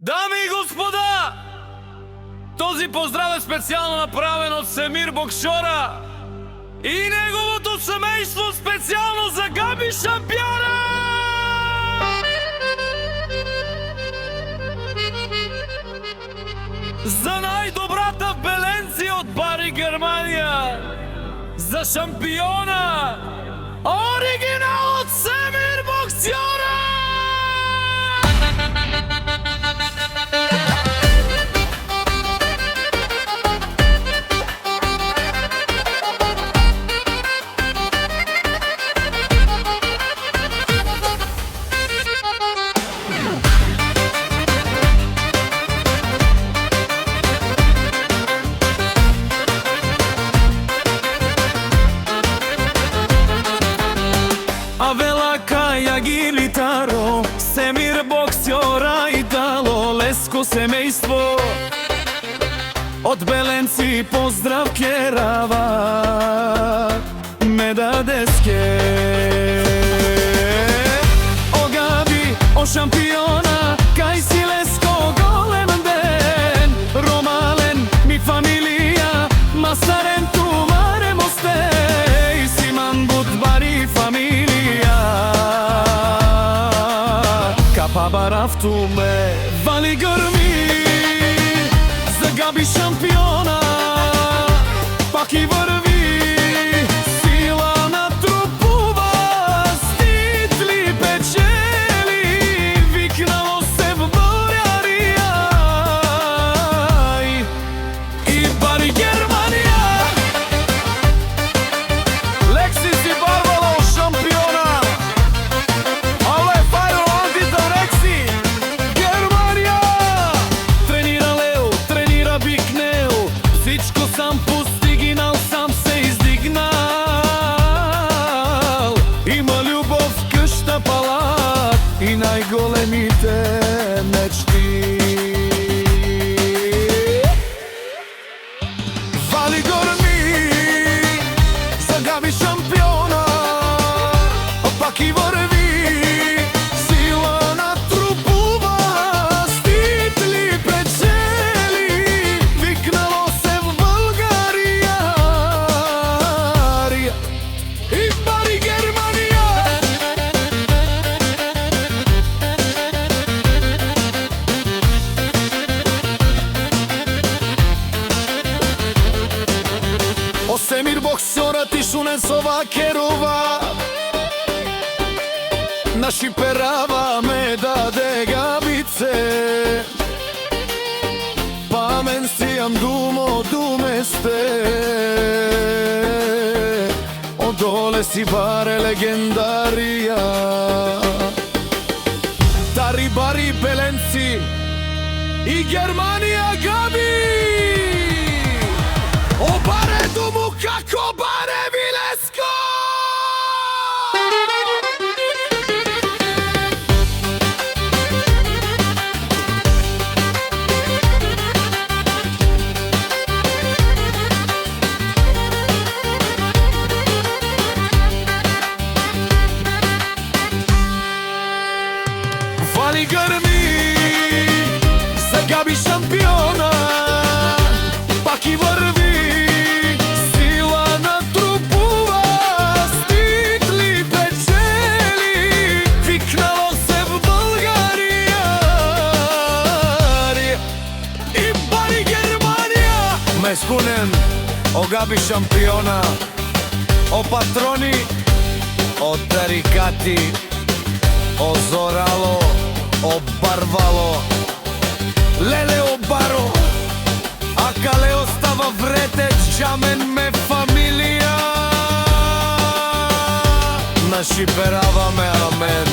Дами и господа, този поздрав е специално направен от Семир Боксьора и неговото семейство, специално за Габи Шампиона! За най-добрата в Беленци от Бари, Германия! За Шампиона! Оригинал от Семир Боксьора! Авела Каја Гилитаро, Семир Боксьора и дало леско семејство. Од Беленци поздрав керава, ме дадеске. О Габи, о Шампиона, кај си леско голем ден. Ромален ми фамилија, Масарен тумаре мостеј, Симан Будбари фамилија. Капа барафтуме, вали грми за Габи Шампиона, пак и върви, сила натрупува, ститли печели, викнало се в Българија и Бари, Германија. Лексис и Барбало, Шампиона. Але фајро антитарекси, Германија. Тренира Лео, тренира Бикнео, всичко сам постигнал, сам се издигнал. Има љубов, къща, палат и најголемите мечти. Вали грми за Габи Шампиона, пак и върви, сила натрупува, ститли печели, викнало се в Българија и Бари, Германија. О Семир Боксьора, ти шунесова керува, наши перава ме даде Габице. Памен си ам думо думесте, одоле си баре легендарија. Дари, Бари, Беленци и Германија, Габи! О баре думу, како баре Вилеско! Вали грми за Габи Шампиона, пак и върви, сила натрупува, ститли печели, викнало се в Българија и Бари, Германија. Мескунен, о Габи Шампиона, о патрони, о тарикати, о Зорало, о Барвало, леле о Баро, а кале остава вретеч, джамен ме фамилија. Наши пераваме, амен.